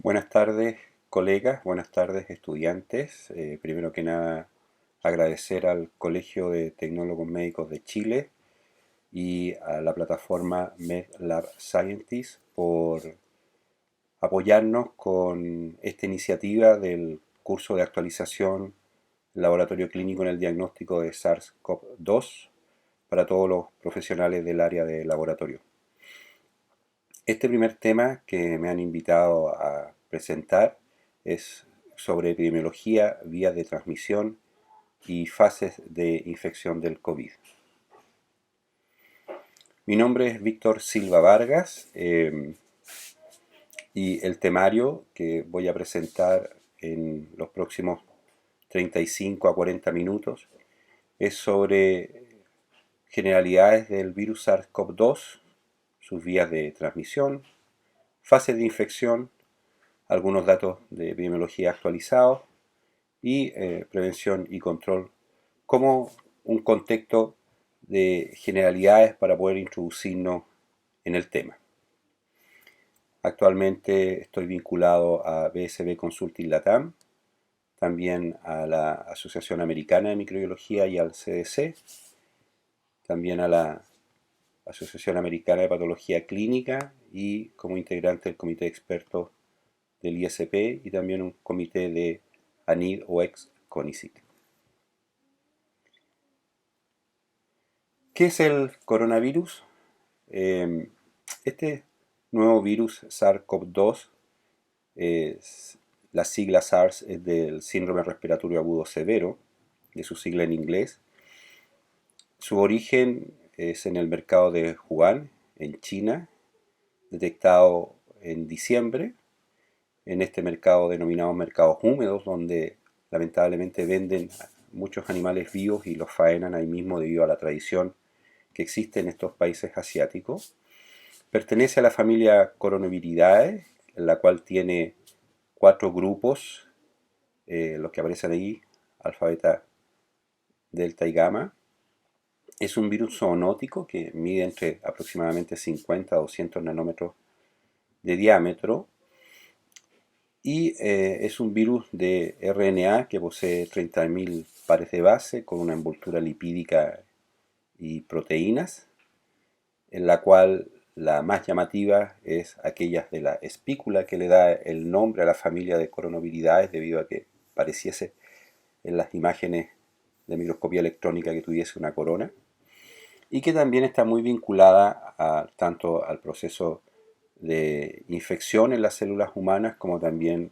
Buenas tardes, colegas, buenas tardes, estudiantes. Primero que nada, agradecer al Colegio de Tecnólogos Médicos de Chile y a la plataforma MedLab Scientist por apoyarnos con esta iniciativa del curso de actualización Laboratorio Clínico en el Diagnóstico de SARS-CoV-2 para todos los profesionales del área de laboratorio. Este primer tema que me han invitado a presentar es sobre epidemiología, vías de transmisión y fases de infección del COVID. Mi nombre es Víctor Silva Vargas y el temario que voy a presentar en los próximos 35 a 40 minutos es sobre generalidades del virus SARS-CoV-2, sus vías de transmisión, fases de infección, algunos datos de epidemiología actualizados y prevención y control como un contexto de generalidades para poder introducirnos en el tema. Actualmente estoy vinculado a BSB Consulting Latam, también a la Asociación Americana de Microbiología y al CDC, también a la Asociación Americana de Patología Clínica y como integrante del comité de expertos del ISP y también un comité de ANID o ex-CONICIT. ¿Qué es el coronavirus? Este nuevo virus SARS-CoV-2, la sigla SARS es del síndrome respiratorio agudo severo, de su sigla en inglés. Su origen es en el mercado de Wuhan, en China, detectado en diciembre, en este mercado denominado mercados húmedos, donde lamentablemente venden muchos animales vivos y los faenan ahí mismo debido a la tradición que existe en estos países asiáticos. Pertenece a la familia Coronaviridae, en la cual tiene 4 grupos, los que aparecen ahí, alfa, beta, delta y gamma. Es un virus zoonótico que mide entre aproximadamente 50 a 200 nanómetros de diámetro y es un virus de RNA que posee 30.000 pares de base con una envoltura lipídica y proteínas, en la cual la más llamativa es aquella de la espícula que le da el nombre a la familia de Coronaviridae debido a que pareciese en las imágenes de microscopía electrónica que tuviese una corona y que también está muy vinculada tanto al proceso de infección en las células humanas como también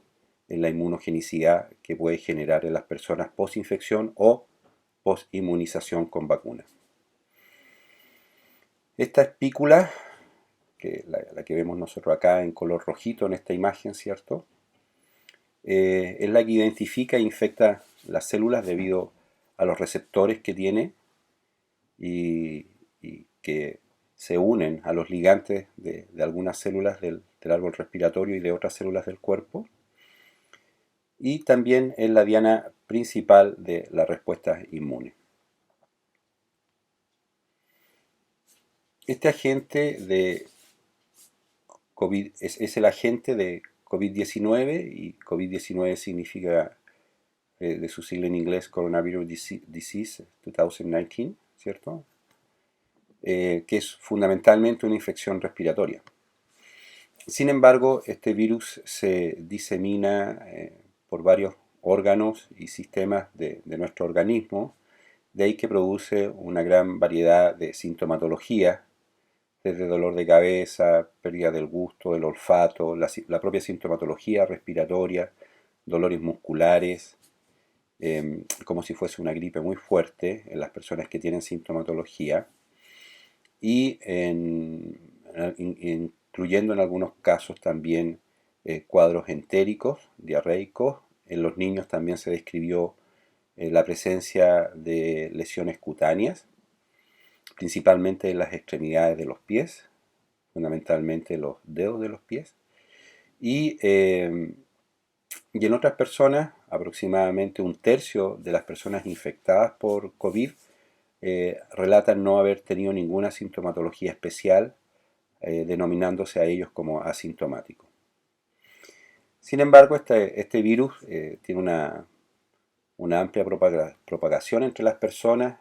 en la inmunogenicidad que puede generar en las personas post-infección o post-inmunización con vacunas. Esta espícula, que la que vemos nosotros acá en color rojito en esta imagen, ¿cierto? Es la que identifica e infecta las células debido a los receptores que tiene y que se unen a los ligantes de algunas células del árbol respiratorio y de otras células del cuerpo. Y también es la diana principal de la respuesta inmune. Este agente de COVID es el agente de COVID-19 y COVID-19 significa de su sigla en inglés Coronavirus Disease 2019, ¿cierto? Que es fundamentalmente una infección respiratoria. Sin embargo, este virus se disemina por varios órganos y sistemas de nuestro organismo, de ahí que produce una gran variedad de sintomatología, desde dolor de cabeza, pérdida del gusto, del olfato, la propia sintomatología respiratoria, dolores musculares, como si fuese una gripe muy fuerte en las personas que tienen sintomatología y incluyendo en algunos casos también cuadros entéricos, diarreicos. En los niños también se describió la presencia de lesiones cutáneas, principalmente en las extremidades de los pies, fundamentalmente los dedos de los pies. Y en otras personas, aproximadamente un tercio de las personas infectadas por COVID relatan no haber tenido ninguna sintomatología especial, denominándose a ellos como asintomáticos. Sin embargo, este virus tiene una amplia propagación entre las personas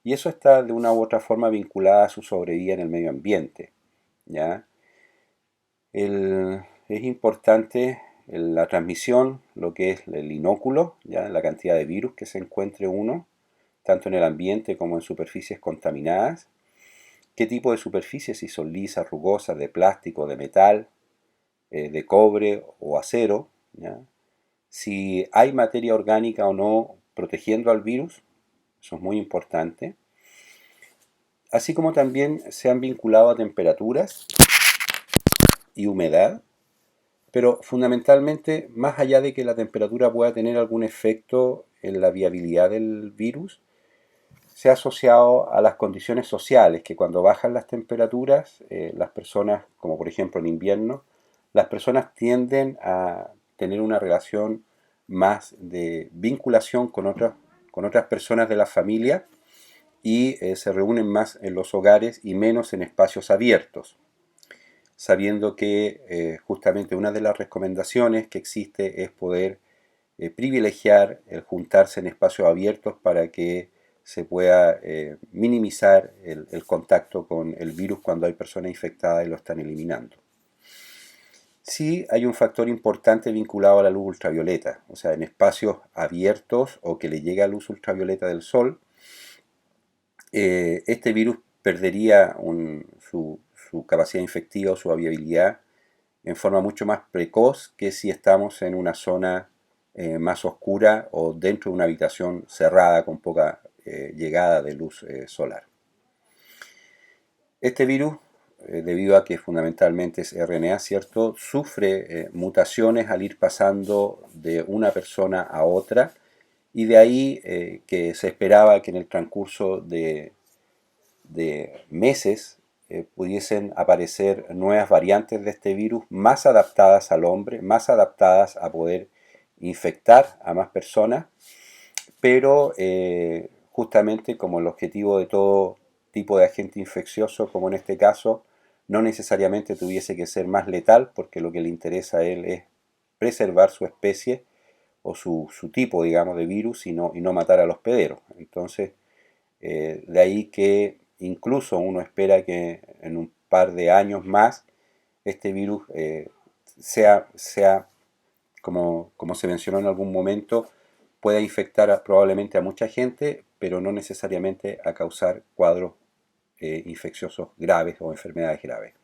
y eso está de una u otra forma vinculada a su sobrevida en el medio ambiente, ¿ya? Es importante la transmisión, lo que es el inóculo, ¿ya? La cantidad de virus que se encuentre uno, tanto en el ambiente como en superficies contaminadas. ¿Qué tipo de superficies? Si son lisas, rugosas, de plástico, de metal, de cobre o acero, ¿ya? Si hay materia orgánica o no protegiendo al virus, eso es muy importante. Así como también se han vinculado a temperaturas y humedad, pero fundamentalmente, más allá de que la temperatura pueda tener algún efecto en la viabilidad del virus, se ha asociado a las condiciones sociales, que cuando bajan las temperaturas, las personas, como por ejemplo en invierno, las personas tienden a tener una relación más de vinculación con otras personas de la familia y se reúnen más en los hogares y menos en espacios abiertos, sabiendo que justamente una de las recomendaciones que existe es poder privilegiar el juntarse en espacios abiertos para que se pueda minimizar el contacto con el virus cuando hay personas infectadas y lo están eliminando. Sí hay un factor importante vinculado a la luz ultravioleta, o sea, en espacios abiertos o que le llega luz ultravioleta del sol, este virus perdería su capacidad infectiva o su viabilidad en forma mucho más precoz que si estamos en una zona más oscura o dentro de una habitación cerrada con poca llegada de luz solar. Este virus, debido a que fundamentalmente es RNA, ¿cierto?, sufre mutaciones al ir pasando de una persona a otra y de ahí que se esperaba que en el transcurso de meses pudiesen aparecer nuevas variantes de este virus más adaptadas al hombre, más adaptadas a poder infectar a más personas, pero justamente como el objetivo de todo tipo de agente infeccioso, como en este caso, no necesariamente tuviese que ser más letal, porque lo que le interesa a él es preservar su especie o su tipo, digamos, de virus y no matar a los hospederos. Entonces, de ahí que incluso uno espera que en un par de años más este virus sea como se mencionó en algún momento, pueda infectar probablemente a mucha gente, pero no necesariamente a causar cuadros infecciosos graves o enfermedades graves.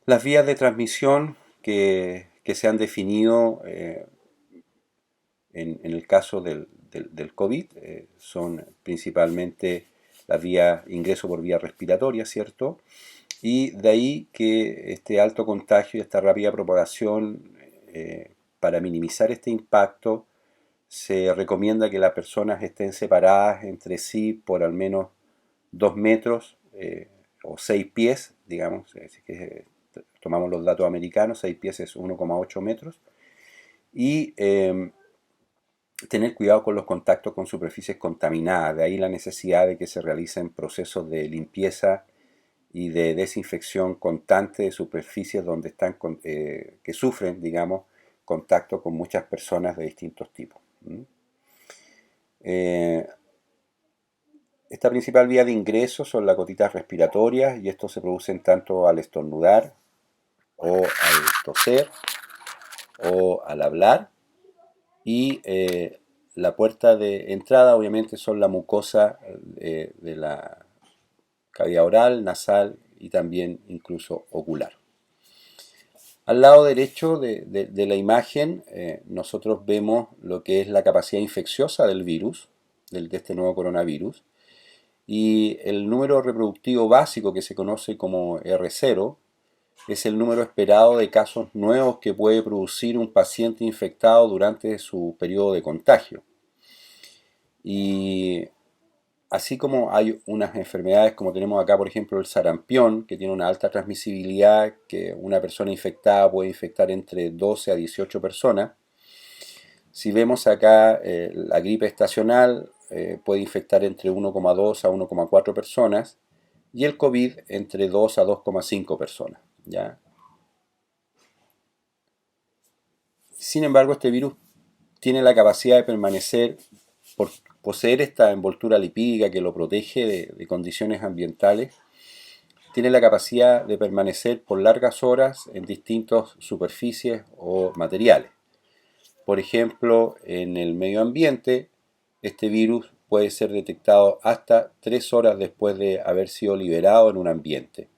Las vías de transmisión que se han definido en el caso del COVID son principalmente la vía ingreso por vía respiratoria, ¿cierto? Y de ahí que este alto contagio y esta rápida propagación, para minimizar este impacto, se recomienda que las personas estén separadas entre sí por al menos 2 metros o 6 pies, digamos, si que tomamos los datos americanos, 6 pies es 1,8 metros, y tener cuidado con los contactos con superficies contaminadas, de ahí la necesidad de que se realicen procesos de limpieza y de desinfección constante de superficies donde están que sufren, digamos, contacto con muchas personas de distintos tipos. Esta principal vía de ingreso son las gotitas respiratorias y estos se producen tanto al estornudar o al toser o al hablar y la puerta de entrada obviamente son la mucosa de la cavidad oral, nasal y también incluso ocular. Al lado derecho de la imagen nosotros vemos lo que es la capacidad infecciosa del virus, de este nuevo coronavirus, y el número reproductivo básico que se conoce como R0 es el número esperado de casos nuevos que puede producir un paciente infectado durante su periodo de contagio. Y así como hay unas enfermedades como tenemos acá, por ejemplo, el sarampión, que tiene una alta transmisibilidad, que una persona infectada puede infectar entre 12 a 18 personas. Si vemos acá la gripe estacional puede infectar entre 1,2 a 1,4 personas y el COVID entre 2 a 2,5 personas, ¿ya? Sin embargo, este virus tiene la capacidad de permanecer, por poseer esta envoltura lipídica que lo protege de condiciones ambientales, tiene la capacidad de permanecer por largas horas en distintas superficies o materiales. Por ejemplo, en el medio ambiente, este virus puede ser detectado hasta 3 horas después de haber sido liberado en un ambiente.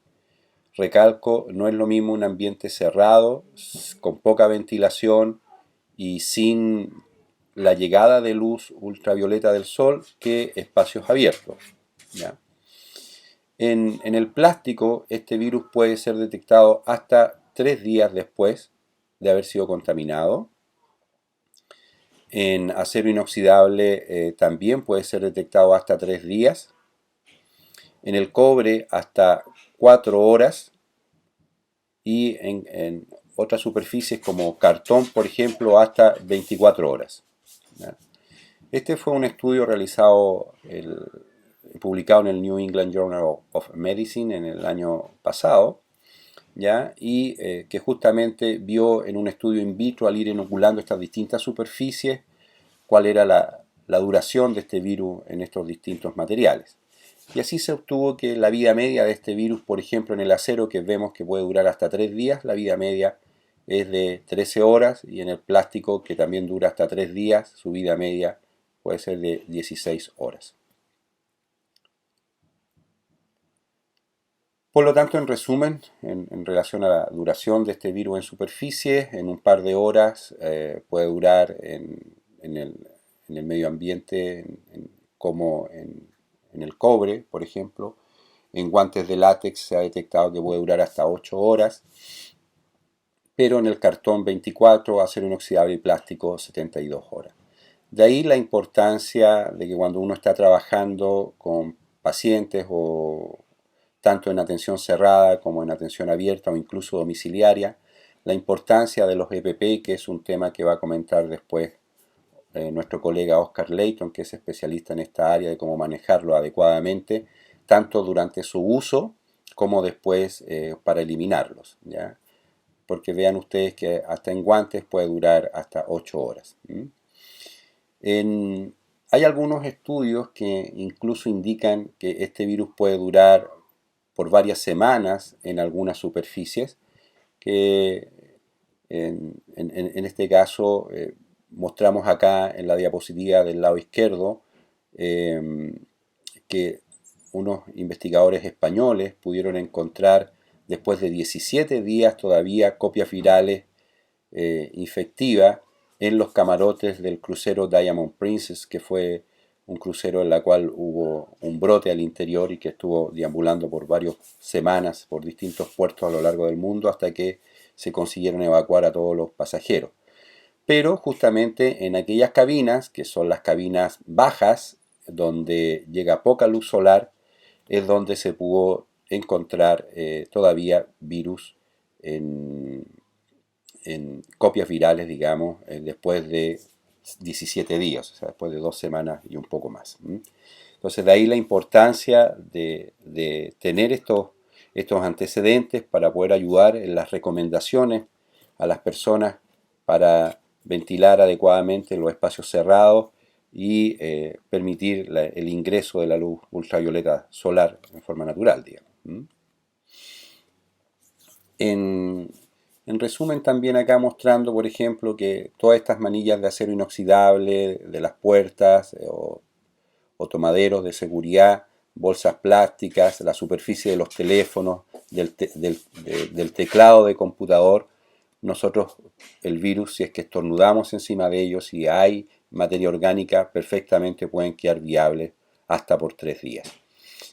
Recalco, no es lo mismo un ambiente cerrado, con poca ventilación y sin la llegada de luz ultravioleta del sol, que espacios abiertos, ¿ya? En el plástico, este virus puede ser detectado hasta 3 días después de haber sido contaminado. En acero inoxidable también puede ser detectado hasta 3 días. En el cobre hasta 4 horas. Y en otras superficies como cartón, por ejemplo, hasta 24 horas. ¿Ya? Este fue un estudio realizado, publicado en el New England Journal of Medicine en el año pasado, ¿ya? Y que justamente vio en un estudio in vitro, al ir inoculando estas distintas superficies, cuál era la duración de este virus en estos distintos materiales. Y así se obtuvo que la vida media de este virus, por ejemplo, en el acero, que vemos que puede durar hasta 3 días, la vida media es de 13 horas, y en el plástico, que también dura hasta 3 días, su vida media puede ser de 16 horas. Por lo tanto, en resumen, en relación a la duración de este virus en superficie, en un par de horas puede durar en el medio ambiente, como en el cobre, por ejemplo. En guantes de látex se ha detectado que puede durar hasta 8 horas, pero en el cartón 24, acero inoxidable y plástico 72 horas. De ahí la importancia de que cuando uno está trabajando con pacientes, o tanto en atención cerrada como en atención abierta o incluso domiciliaria, la importancia de los EPP, que es un tema que va a comentar después nuestro colega Oscar Layton, que es especialista en esta área de cómo manejarlo adecuadamente, tanto durante su uso como después para eliminarlos, ¿ya? Porque vean ustedes que hasta en guantes puede durar hasta 8 horas. Hay algunos estudios que incluso indican que este virus puede durar por varias semanas en algunas superficies, que en este caso mostramos acá en la diapositiva del lado izquierdo que unos investigadores españoles pudieron encontrar después de 17 días todavía copias virales infectivas en los camarotes del crucero Diamond Princess, que fue un crucero en la cual hubo un brote al interior y que estuvo deambulando por varias semanas por distintos puertos a lo largo del mundo hasta que se consiguieron evacuar a todos los pasajeros. Pero justamente en aquellas cabinas, que son las cabinas bajas, donde llega poca luz solar, es donde se pudo encontrar todavía virus en copias virales, digamos, después de 17 días, o sea, después de 2 semanas y un poco más. Entonces, de ahí la importancia de tener estos antecedentes para poder ayudar en las recomendaciones a las personas para ventilar adecuadamente los espacios cerrados y permitir el ingreso de la luz ultravioleta solar en forma natural, digamos. En resumen, también acá mostrando, por ejemplo, que todas estas manillas de acero inoxidable de las puertas o tomaderos de seguridad, bolsas plásticas, la superficie de los teléfonos, del teclado de computador, nosotros el virus, si es que estornudamos encima de ellos, si hay materia orgánica, perfectamente pueden quedar viables hasta por 3 días.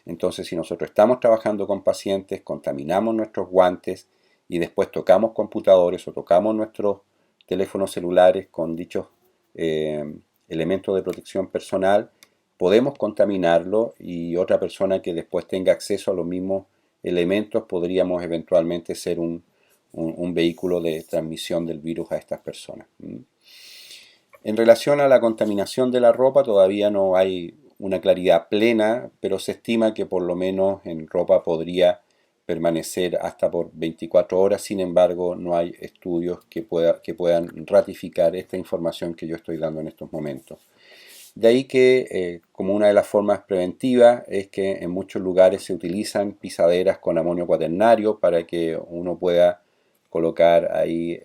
Entonces, si nosotros estamos trabajando con pacientes, contaminamos nuestros guantes y después tocamos computadores o tocamos nuestros teléfonos celulares con dichos elementos de protección personal, podemos contaminarlo, y otra persona que después tenga acceso a los mismos elementos podríamos eventualmente ser un vehículo de transmisión del virus a estas personas. En relación a la contaminación de la ropa, todavía no hay una claridad plena, pero se estima que por lo menos en ropa podría permanecer hasta por 24 horas. Sin embargo, no hay estudios que puedan ratificar esta información que yo estoy dando en estos momentos. De ahí que, como una de las formas preventivas, es que en muchos lugares se utilizan pisaderas con amonio cuaternario para que uno pueda colocar ahí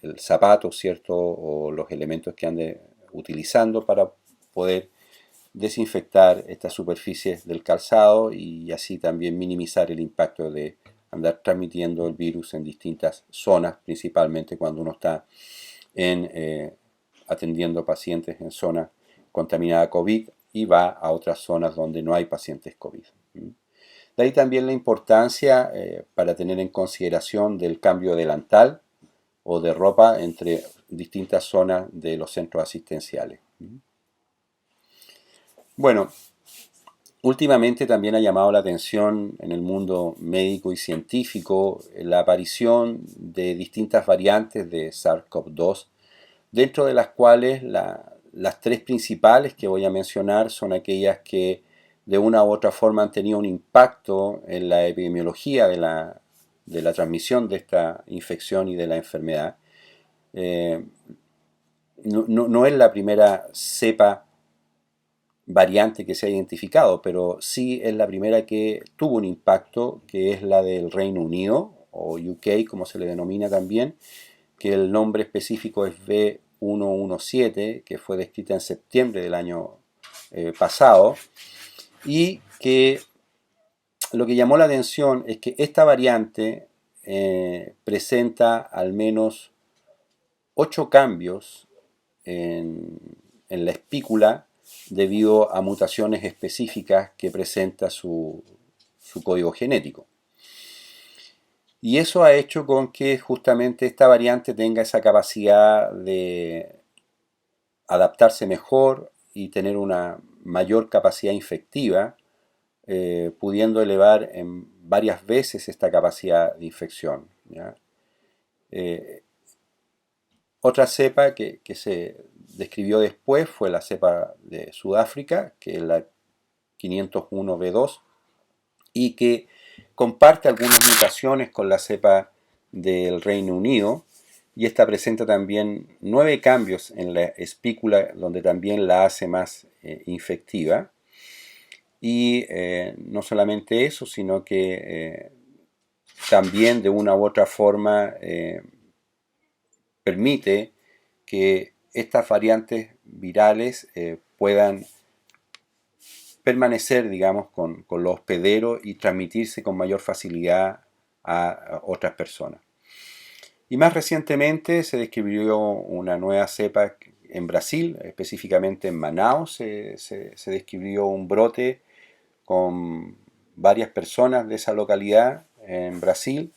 el zapato, ¿cierto? O los elementos que ande utilizando para poder desinfectar estas superficies del calzado y así también minimizar el impacto de andar transmitiendo el virus en distintas zonas, principalmente cuando uno está atendiendo pacientes en zonas contaminada COVID y va a otras zonas donde no hay pacientes COVID. De ahí también la importancia para tener en consideración del cambio de delantal o de ropa entre distintas zonas de los centros asistenciales. Bueno, últimamente también ha llamado la atención en el mundo médico y científico la aparición de distintas variantes de SARS-CoV-2, dentro de las cuales las tres principales que voy a mencionar son aquellas que de una u otra forma han tenido un impacto en la epidemiología de la transmisión de esta infección y de la enfermedad. No es la primera cepa variante que se ha identificado, pero sí es la primera que tuvo un impacto, que es la del Reino Unido, o UK como se le denomina también, que el nombre específico es B117, que fue descrita en septiembre del año pasado, y que lo que llamó la atención es que esta variante presenta al menos 8 cambios en la espícula debido a mutaciones específicas que presenta su código genético. Y eso ha hecho con que justamente esta variante tenga esa capacidad de adaptarse mejor y tener una mayor capacidad infectiva, pudiendo elevar en varias veces esta capacidad de infección, ¿ya? Otra cepa que se describió después fue la cepa de Sudáfrica, que es la 501B2, y que comparte algunas mutaciones con la cepa del Reino Unido, y esta presenta también 9 cambios en la espícula, donde también la hace más infectiva. Y no solamente eso, sino que también de una u otra forma permite que estas variantes virales puedan permanecer, digamos, con los hospederos y transmitirse con mayor facilidad a otras personas. Y más recientemente se descubrió una nueva cepa en Brasil, específicamente en Manaus. Se descubrió un brote con varias personas de esa localidad en Brasil,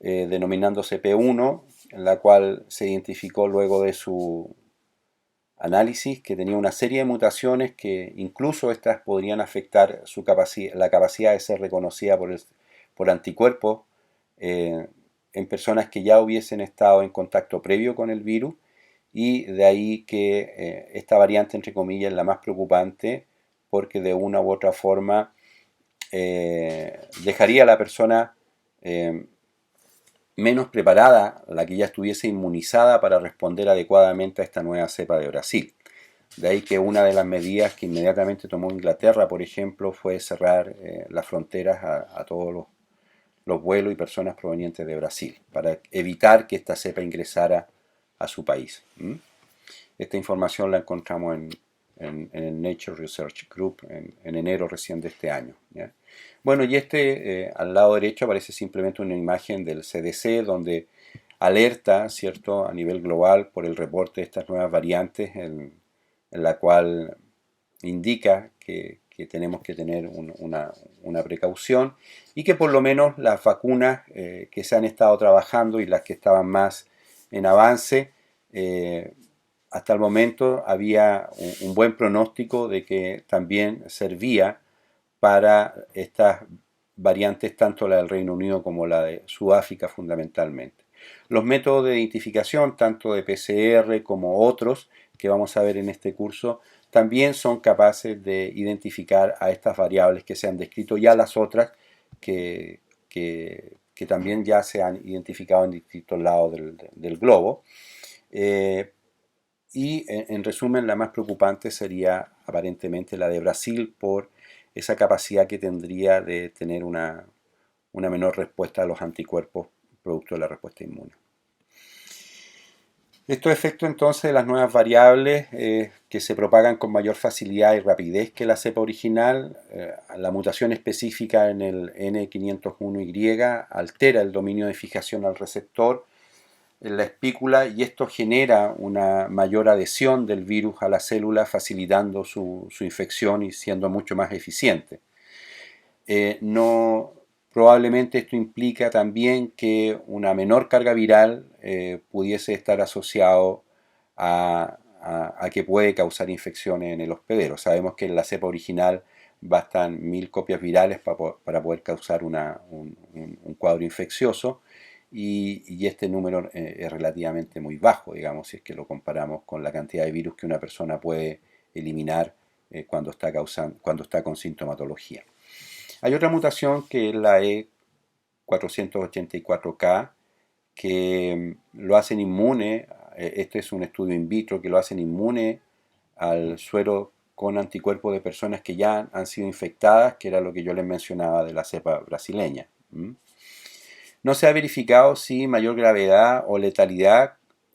denominándose P1, en la cual se identificó luego de su análisis que tenía una serie de mutaciones que incluso estas podrían afectar la capacidad de ser reconocida por anticuerpos en personas que ya hubiesen estado en contacto previo con el virus, y de ahí que esta variante, entre comillas, es la más preocupante porque de una u otra forma dejaría a la persona menos preparada, la que ya estuviese inmunizada, para responder adecuadamente a esta nueva cepa de Brasil. De ahí que una de las medidas que inmediatamente tomó Inglaterra, por ejemplo, fue cerrar las fronteras a todos los vuelos y personas provenientes de Brasil, para evitar que esta cepa ingresara a su país. Esta información la encontramos en el Nature Research Group en enero recién de este año, ¿ya? Bueno, y al lado derecho aparece simplemente una imagen del CDC donde alerta, ¿cierto?, a nivel global por el reporte de estas nuevas variantes, en la cual indica que tenemos que tener una precaución, y que por lo menos las vacunas que se han estado trabajando y las que estaban más en avance, hasta el momento había un buen pronóstico de que también servía para estas variantes, tanto la del Reino Unido como la de Sudáfrica fundamentalmente. Los métodos de identificación, tanto de PCR como otros que vamos a ver en este curso, también son capaces de identificar a estas variables que se han descrito, y a las otras que que también ya se han identificado en distintos lados del globo. Y en resumen, la más preocupante sería aparentemente la de Brasil por esa capacidad que tendría de tener una menor respuesta a los anticuerpos producto de la respuesta inmune. Estos efectos entonces de las nuevas variables que se propagan con mayor facilidad y rapidez que la cepa original, la mutación específica en el N501Y altera el dominio de fijación al receptor en la espícula y esto genera una mayor adhesión del virus a la célula, facilitando su infección y siendo mucho más eficiente. Probablemente esto implica también que una menor carga viral pudiese estar asociado a que puede causar infecciones en el hospedero. Sabemos que en la cepa original bastan 1000 copias virales para poder causar un cuadro infeccioso y este número es relativamente muy bajo, digamos, si es que lo comparamos con la cantidad de virus que una persona puede eliminar cuando está con sintomatología. Hay otra mutación que es la E484K, que lo hacen inmune, este es un estudio in vitro, que lo hacen inmune al suero con anticuerpos de personas que ya han sido infectadas, que era lo que yo les mencionaba de la cepa brasileña. No se ha verificado si mayor gravedad o letalidad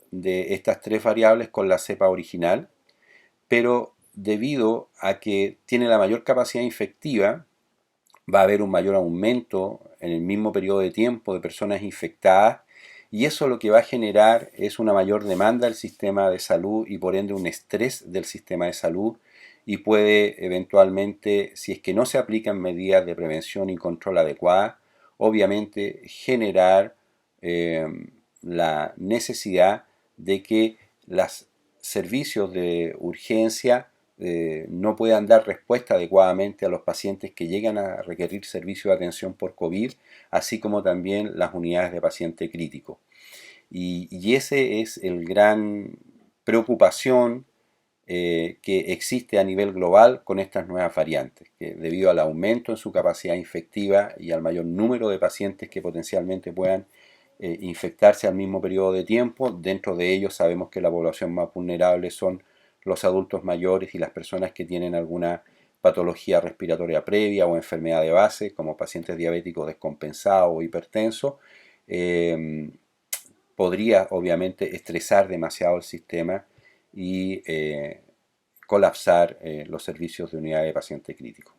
de estas tres variables con la cepa original, pero debido a que tiene la mayor capacidad infectiva, va a haber un mayor aumento en el mismo periodo de tiempo de personas infectadas y eso lo que va a generar es una mayor demanda del sistema de salud y por ende un estrés del sistema de salud y puede eventualmente, si es que no se aplican medidas de prevención y control adecuadas, obviamente generar la necesidad de que los servicios de urgencia no puedan dar respuesta adecuadamente a los pacientes que llegan a requerir servicio de atención por COVID, así como también las unidades de paciente crítico. Y ese es el gran preocupación que existe a nivel global con estas nuevas variantes, que debido al aumento en su capacidad infectiva y al mayor número de pacientes que potencialmente puedan infectarse al mismo periodo de tiempo, dentro de ellos sabemos que la población más vulnerable son los adultos mayores y las personas que tienen alguna patología respiratoria previa o enfermedad de base, como pacientes diabéticos descompensados o hipertensos, podría obviamente estresar demasiado el sistema y colapsar los servicios de unidad de paciente crítico.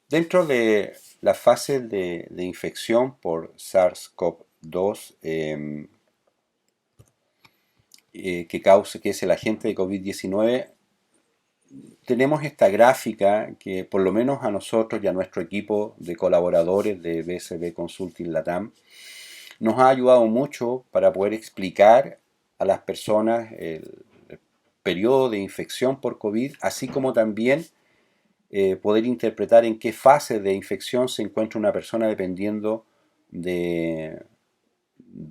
Dentro de la fase de infección por SARS-CoV-2, que es el agente de COVID-19, tenemos esta gráfica que por lo menos a nosotros y a nuestro equipo de colaboradores de BSB Consulting Latam nos ha ayudado mucho para poder explicar a las personas el periodo de infección por COVID, así como también poder interpretar en qué fase de infección se encuentra una persona dependiendo de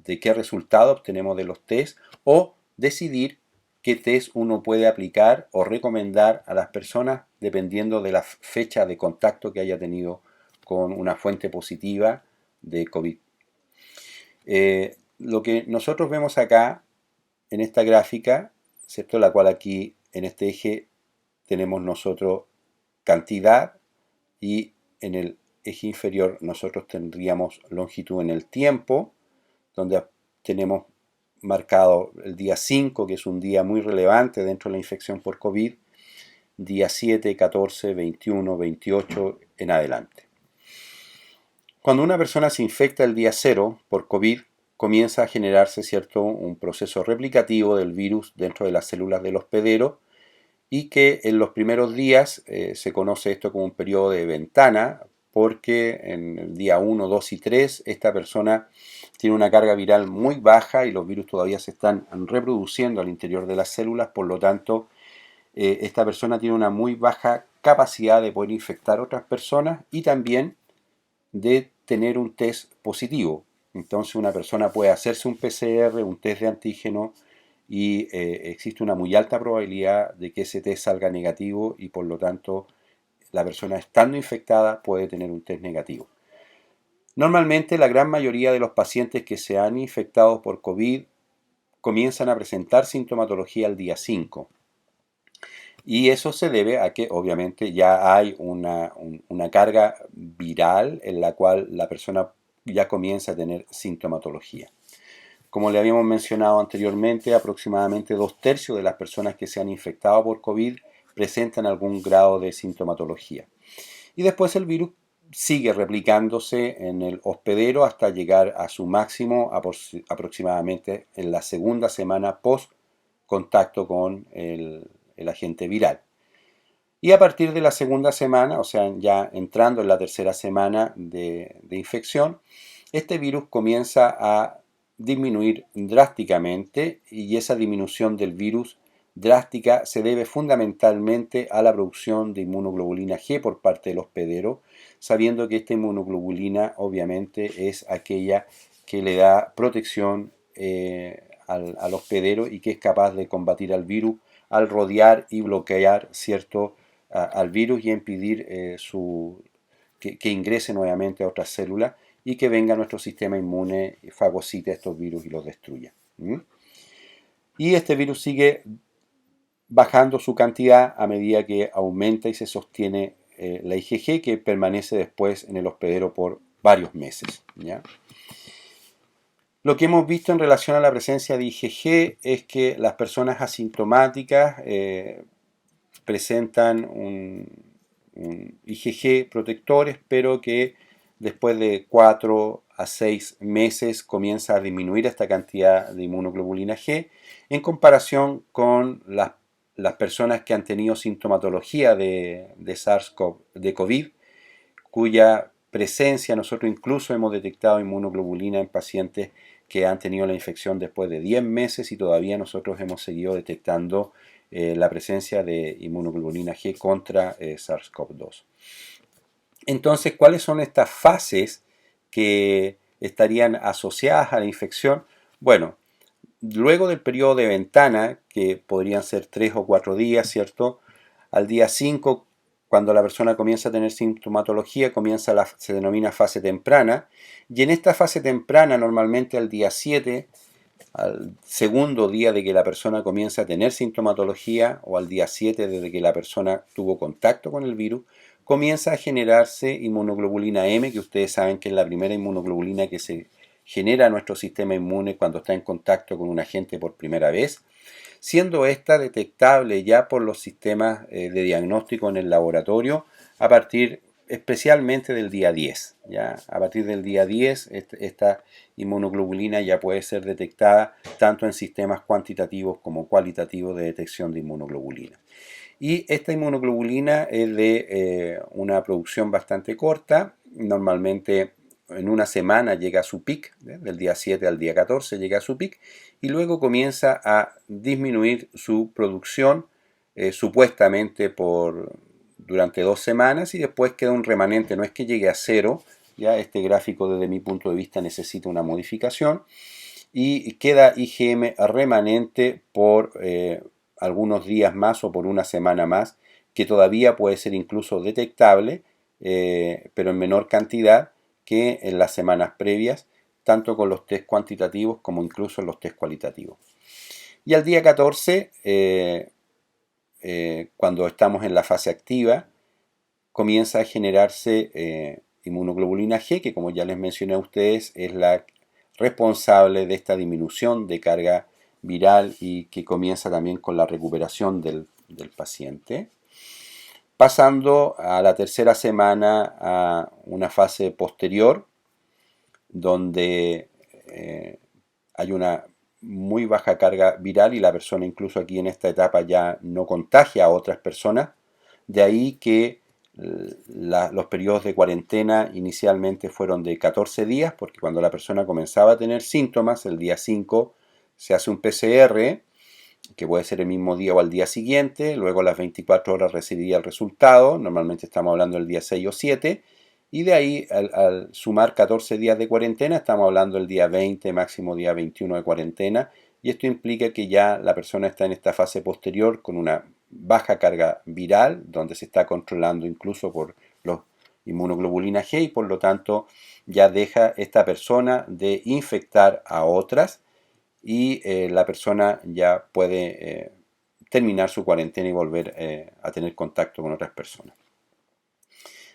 qué resultado obtenemos de los test o decidir qué test uno puede aplicar o recomendar a las personas dependiendo de la fecha de contacto que haya tenido con una fuente positiva de COVID. Lo que nosotros vemos acá en esta gráfica, ¿cierto? La cual aquí en este eje tenemos nosotros cantidad y en el eje inferior nosotros tendríamos longitud en el tiempo, donde tenemos marcado el día 5, que es un día muy relevante dentro de la infección por COVID, día 7, 14, 21, 28 en adelante. Cuando una persona se infecta el día 0 por COVID, comienza a generarse, ¿cierto?, un proceso replicativo del virus dentro de las células del hospedero y que en los primeros días se conoce esto como un periodo de ventana porque en el día 1, 2 y 3 esta persona tiene una carga viral muy baja y los virus todavía se están reproduciendo al interior de las células, por lo tanto esta persona tiene una muy baja capacidad de poder infectar a otras personas y también de tener un test positivo. Entonces una persona puede hacerse un PCR, un test de antígeno y existe una muy alta probabilidad de que ese test salga negativo y por lo tanto la persona estando infectada puede tener un test negativo. Normalmente la gran mayoría de los pacientes que se han infectado por COVID comienzan a presentar sintomatología al día 5. Y eso se debe a que obviamente ya hay una carga viral en la cual la persona ya comienza a tener sintomatología. Como le habíamos mencionado anteriormente, aproximadamente 2/3 de las personas que se han infectado por COVID presentan algún grado de sintomatología. Y después el virus sigue replicándose en el hospedero hasta llegar a su máximo aproximadamente en la segunda semana post contacto con el agente viral. Y a partir de la segunda semana, o sea, ya entrando en la tercera semana de infección, este virus comienza a disminuir drásticamente, y esa disminución del virus drástica se debe fundamentalmente a la producción de inmunoglobulina G por parte del hospedero, sabiendo que esta inmunoglobulina obviamente es aquella que le da protección al hospedero y que es capaz de combatir al virus al rodear y bloquear al virus y impedir que ingrese nuevamente a otras células y que venga nuestro sistema inmune, fagocite estos virus y los destruya. Y este virus sigue bajando su cantidad a medida que aumenta y se sostiene la IgG, que permanece después en el hospedero por varios meses, ¿ya? Lo que hemos visto en relación a la presencia de IgG es que las personas asintomáticas presentan un IgG protectores, pero que después de 4 a 6 meses comienza a disminuir esta cantidad de inmunoglobulina G en comparación con las personas que han tenido sintomatología de SARS-CoV, de COVID, cuya presencia nosotros incluso hemos detectado inmunoglobulina en pacientes que han tenido la infección después de 10 meses y todavía nosotros hemos seguido detectando la presencia de inmunoglobulina G contra SARS-CoV-2. Entonces, ¿cuáles son estas fases que estarían asociadas a la infección? Bueno, luego del periodo de ventana, que podrían ser 3 o 4 días, ¿cierto? Al día 5, cuando la persona comienza a tener sintomatología, se denomina fase temprana, y en esta fase temprana, normalmente al día 7, al segundo día de que la persona comienza a tener sintomatología, o al día 7 desde que la persona tuvo contacto con el virus, comienza a generarse inmunoglobulina M, que ustedes saben que es la primera inmunoglobulina que se genera a nuestro sistema inmune cuando está en contacto con un agente por primera vez, siendo esta detectable ya por los sistemas de diagnóstico en el laboratorio a partir especialmente del día 10. ¿Ya? A partir del día 10 esta inmunoglobulina ya puede ser detectada tanto en sistemas cuantitativos como cualitativos de detección de inmunoglobulina. Y esta inmunoglobulina es de una producción bastante corta, normalmente en una semana llega a su pic, del día 7 al día 14 llega a su pic, y luego comienza a disminuir su producción supuestamente durante 2 semanas, y después queda un remanente, no es que llegue a cero, ya este gráfico desde mi punto de vista necesita una modificación, y queda IgM remanente por algunos días más o por una semana más, que todavía puede ser incluso detectable, pero en menor cantidad que en las semanas previas, tanto con los test cuantitativos como incluso en los test cualitativos. Y al día 14, cuando estamos en la fase activa, comienza a generarse inmunoglobulina G, que como ya les mencioné a ustedes, es la responsable de esta disminución de carga viral y que comienza también con la recuperación del paciente. Pasando a la tercera semana a una fase posterior, donde hay una muy baja carga viral y la persona incluso aquí en esta etapa ya no contagia a otras personas. De ahí que los periodos de cuarentena inicialmente fueron de 14 días, porque cuando la persona comenzaba a tener síntomas, el día 5 se hace un PCR, que puede ser el mismo día o al día siguiente, luego a las 24 horas recibiría el resultado, normalmente estamos hablando del día 6 o 7, y de ahí al sumar 14 días de cuarentena estamos hablando del día 20, máximo día 21 de cuarentena, y esto implica que ya la persona está en esta fase posterior con una baja carga viral, donde se está controlando incluso por los inmunoglobulina G y por lo tanto ya deja esta persona de infectar a otras y la persona ya puede terminar su cuarentena y volver a tener contacto con otras personas.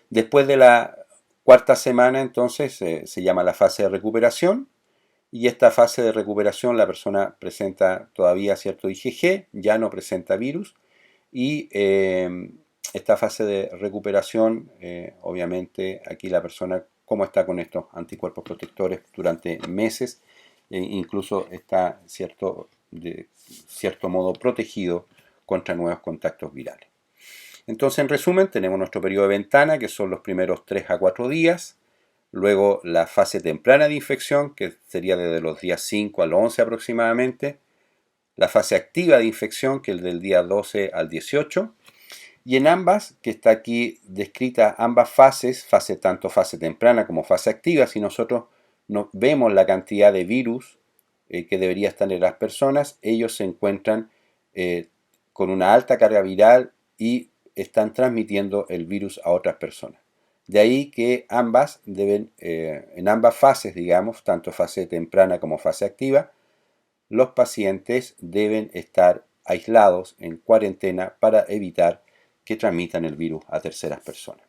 Después de la cuarta semana entonces se llama la fase de recuperación y esta fase de recuperación la persona presenta todavía cierto IgG, ya no presenta virus y esta fase de recuperación, obviamente aquí la persona, como está con estos anticuerpos protectores durante meses, incluso está de cierto modo protegido contra nuevos contactos virales. Entonces, en resumen, tenemos nuestro periodo de ventana, que son los primeros 3 a 4 días, luego la fase temprana de infección, que sería desde los días 5 al 11 aproximadamente, la fase activa de infección, que es del día 12 al 18, y en ambas, que está aquí descrita ambas fases, tanto fase temprana como fase activa, si nosotros vemos la cantidad de virus que debería estar en las personas, ellos se encuentran con una alta carga viral y están transmitiendo el virus a otras personas. De ahí que ambas deben, en ambas fases, digamos, tanto fase temprana como fase activa, los pacientes deben estar aislados en cuarentena para evitar que transmitan el virus a terceras personas.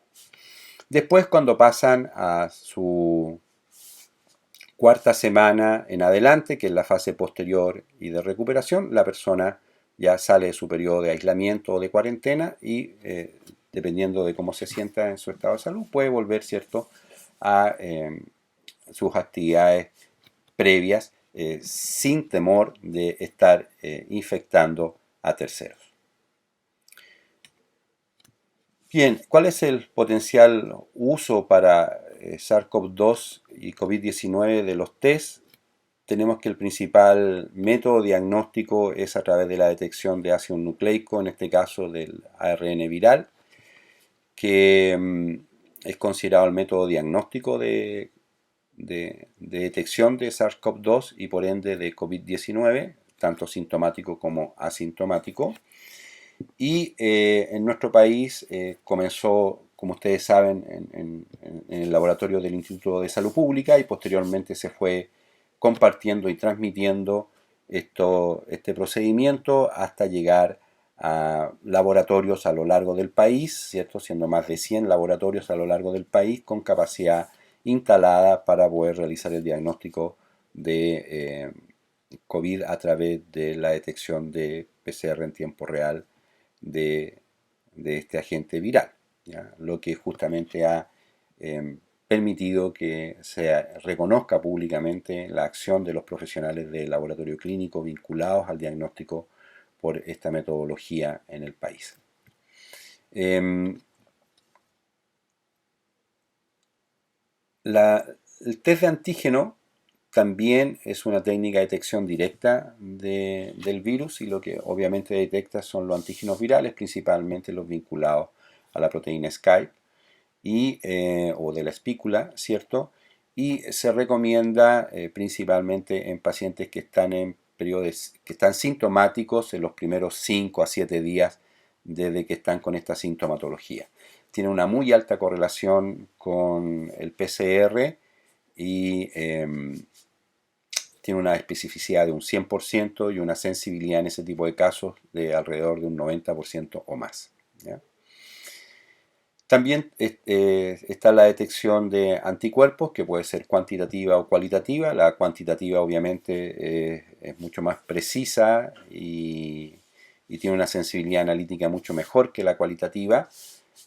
Después, cuando pasan a su cuarta semana en adelante, que es la fase posterior y de recuperación, la persona ya sale de su periodo de aislamiento o de cuarentena y dependiendo de cómo se sienta en su estado de salud, puede volver, ¿cierto?, a sus actividades previas sin temor de estar infectando a terceros. Bien, ¿cuál es el potencial uso para SARS-CoV-2 y COVID-19 de los test? Tenemos que el principal método diagnóstico es a través de la detección de ácido nucleico, en este caso del ARN viral, que es considerado el método diagnóstico de detección de SARS-CoV-2 y por ende de COVID-19, tanto sintomático como asintomático. Y en nuestro país comenzó, como ustedes saben, en el laboratorio del Instituto de Salud Pública y posteriormente se fue compartiendo y transmitiendo este procedimiento hasta llegar a laboratorios a lo largo del país, ¿cierto? Siendo más de 100 laboratorios a lo largo del país con capacidad instalada para poder realizar el diagnóstico de COVID a través de la detección de PCR en tiempo real de este agente viral, ¿ya? Lo que justamente ha permitido que se reconozca públicamente la acción de los profesionales del laboratorio clínico vinculados al diagnóstico por esta metodología en el país. El test de antígeno también es una técnica de detección directa del virus y lo que obviamente detecta son los antígenos virales, principalmente los vinculados a la proteína Skype o de la espícula, ¿cierto? Y se recomienda principalmente en pacientes que están en periodos que están sintomáticos en los primeros 5 a 7 días desde que están con esta sintomatología. Tiene una muy alta correlación con el PCR y tiene una especificidad de un 100% y una sensibilidad en ese tipo de casos de alrededor de un 90% o más, ¿ya? También está la detección de anticuerpos, que puede ser cuantitativa o cualitativa. La cuantitativa obviamente es mucho más precisa y tiene una sensibilidad analítica mucho mejor que la cualitativa,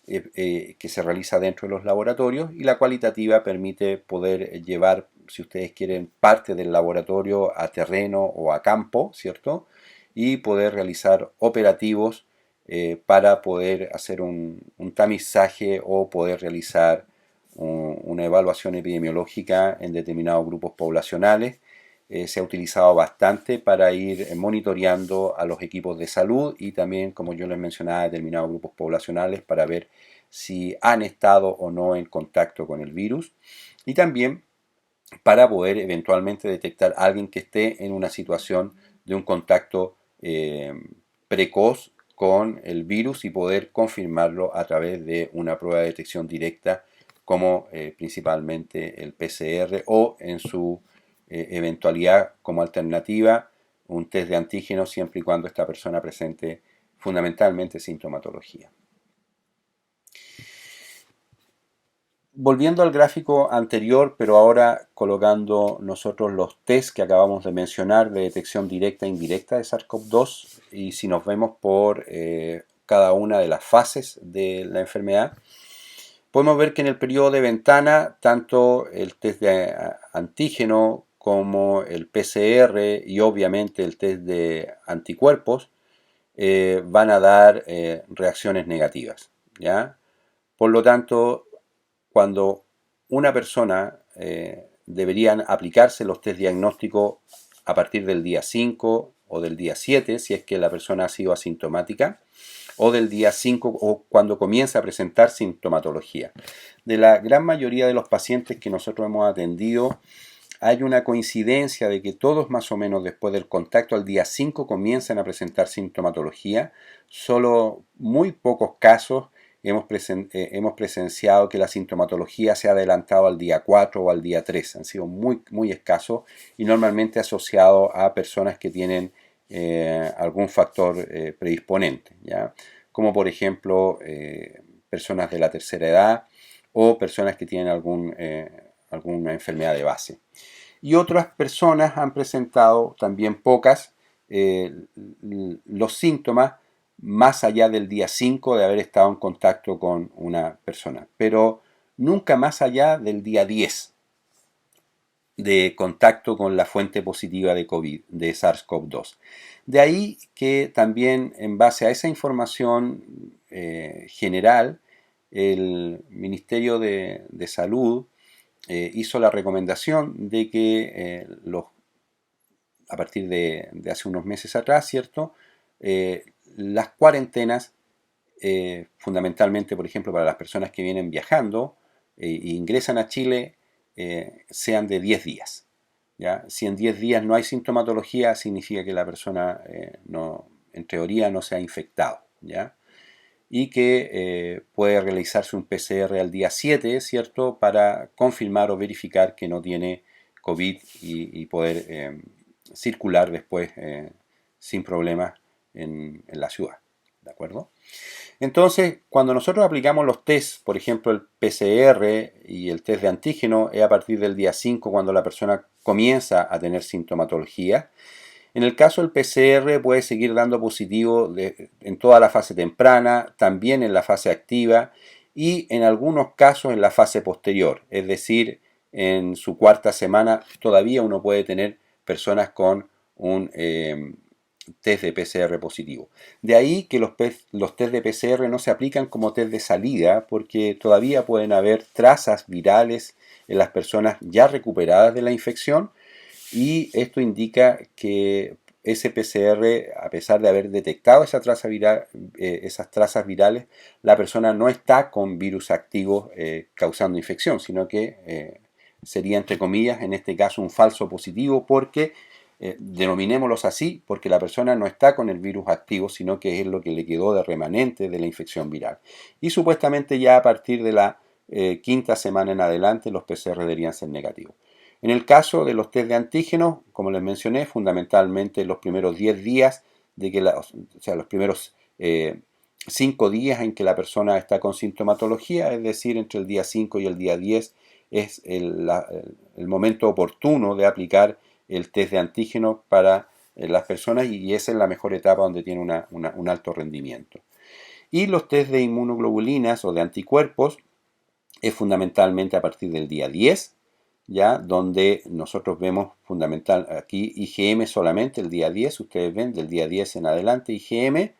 que se realiza dentro de los laboratorios, y la cualitativa permite poder llevar, si ustedes quieren, parte del laboratorio a terreno o a campo, ¿cierto? Y poder realizar operativos para poder hacer un tamizaje o poder realizar una evaluación epidemiológica en determinados grupos poblacionales. Se ha utilizado bastante para ir monitoreando a los equipos de salud y también, como yo les mencionaba, determinados grupos poblacionales para ver si han estado o no en contacto con el virus y también para poder eventualmente detectar a alguien que esté en una situación de un contacto precoz con el virus y poder confirmarlo a través de una prueba de detección directa como principalmente el PCR o en su eventualidad como alternativa un test de antígenos siempre y cuando esta persona presente fundamentalmente sintomatología. Volviendo al gráfico anterior, pero ahora colocando nosotros los test que acabamos de mencionar de detección directa e indirecta de SARS-CoV-2 y si nos vemos por cada una de las fases de la enfermedad, podemos ver que en el periodo de ventana, tanto el test de antígeno como el PCR y obviamente el test de anticuerpos van a dar reacciones negativas, ¿ya? Por lo tanto, cuando una persona deberían aplicarse los test diagnósticos a partir del día 5 o del día 7, si es que la persona ha sido asintomática, o del día 5 o cuando comienza a presentar sintomatología. De la gran mayoría de los pacientes que nosotros hemos atendido, hay una coincidencia de que todos más o menos después del contacto al día 5 comienzan a presentar sintomatología. Solo muy pocos casos hemos presenciado que la sintomatología se ha adelantado al día 4 o al día 3. Han sido muy escasos y normalmente asociados a personas que tienen algún factor predisponente, ¿ya? Como por ejemplo personas de la tercera edad o personas que tienen alguna enfermedad de base. Y otras personas han presentado, también pocas, los síntomas más allá del día 5 de haber estado en contacto con una persona, pero nunca más allá del día 10 de contacto con la fuente positiva de COVID, de SARS-CoV-2. De ahí que también en base a esa información general, el Ministerio de Salud hizo la recomendación de que a partir de hace unos meses atrás, ¿cierto? Las cuarentenas, fundamentalmente, por ejemplo, para las personas que vienen viajando e ingresan a Chile, sean de 10 días. ¿Ya? Si en 10 días no hay sintomatología, significa que la persona, en teoría, no se ha infectado, ¿ya? Y que puede realizarse un PCR al día 7, ¿cierto? Para confirmar o verificar que no tiene COVID y poder circular después sin problemas en la ciudad, ¿de acuerdo? Entonces, cuando nosotros aplicamos los tests, por ejemplo el PCR y el test de antígeno, es a partir del día 5 cuando la persona comienza a tener sintomatología. En el caso del PCR puede seguir dando positivo en toda la fase temprana, también en la fase activa y en algunos casos en la fase posterior, es decir, en su cuarta semana todavía uno puede tener personas con un test de PCR positivo. De ahí que los test de PCR no se aplican como test de salida porque todavía pueden haber trazas virales en las personas ya recuperadas de la infección y esto indica que ese PCR, a pesar de haber detectado esa traza viral, esas trazas virales, la persona no está con virus activos causando infección, sino que sería, entre comillas, en este caso un falso positivo porque denominémoslos así porque la persona no está con el virus activo, sino que es lo que le quedó de remanente de la infección viral. Y supuestamente ya a partir de la quinta semana en adelante los PCR deberían ser negativos. En el caso de los test de antígenos, como les mencioné, fundamentalmente los primeros 10 días, o sea, los primeros 5 días en que la persona está con sintomatología, es decir, entre el día 5 y el día 10 es el momento oportuno de aplicar el test de antígeno para las personas y esa es la mejor etapa donde tiene un alto rendimiento. Y los test de inmunoglobulinas o de anticuerpos es fundamentalmente a partir del día 10, ¿ya? Donde nosotros vemos fundamental aquí IgM solamente el día 10, ustedes ven del día 10 en adelante IgM,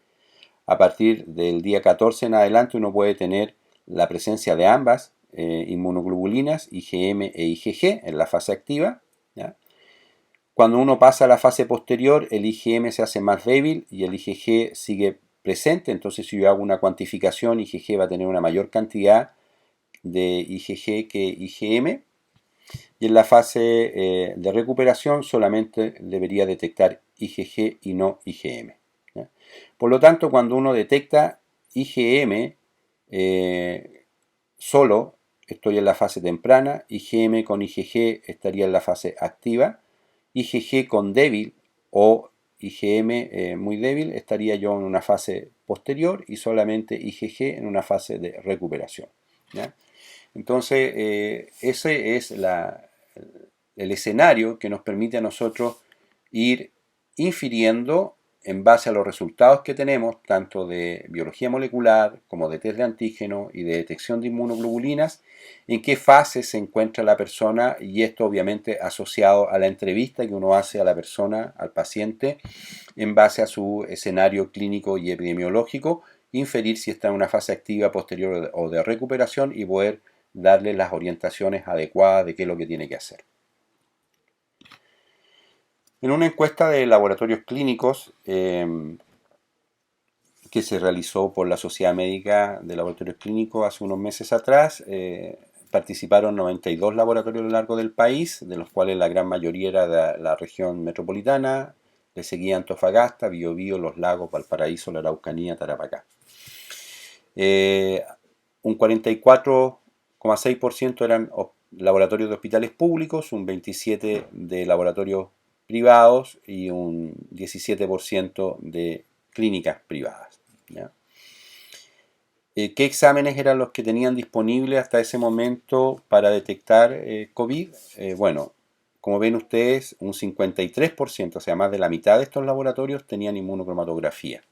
a partir del día 14 en adelante uno puede tener la presencia de ambas inmunoglobulinas, IgM e IgG en la fase activa, ¿ya? Cuando uno pasa a la fase posterior, el IgM se hace más débil y el IgG sigue presente, entonces si yo hago una cuantificación, IgG va a tener una mayor cantidad de IgG que IgM, y en la fase de recuperación solamente debería detectar IgG y no IgM. ¿ya? Por lo tanto, cuando uno detecta IgM solo, estoy en la fase temprana, IgM con IgG estaría en la fase activa, IgG con débil o IgM muy débil estaría yo en una fase posterior y solamente IgG en una fase de recuperación, ¿ya? Entonces, ese es el escenario que nos permite a nosotros ir infiriendo en base a los resultados que tenemos, tanto de biología molecular como de test de antígeno y de detección de inmunoglobulinas, en qué fase se encuentra la persona, y esto obviamente asociado a la entrevista que uno hace a la persona, al paciente, en base a su escenario clínico y epidemiológico, inferir si está en una fase activa, posterior o de recuperación y poder darle las orientaciones adecuadas de qué es lo que tiene que hacer. En una encuesta de laboratorios clínicos que se realizó por la Sociedad Médica de Laboratorios Clínicos hace unos meses atrás, participaron 92 laboratorios a lo largo del país, de los cuales la gran mayoría era de la región metropolitana, le seguía Antofagasta, Biobío, Los Lagos, Valparaíso, la Araucanía, Tarapacá. Un 44,6% eran laboratorios de hospitales públicos, un 27% de laboratorios privados y un 17% de clínicas privadas, ¿ya? ¿Qué exámenes eran los que tenían disponibles hasta ese momento para detectar COVID? Bueno, como ven ustedes, un 53%, o sea, más de la mitad de estos laboratorios tenían inmunocromatografía,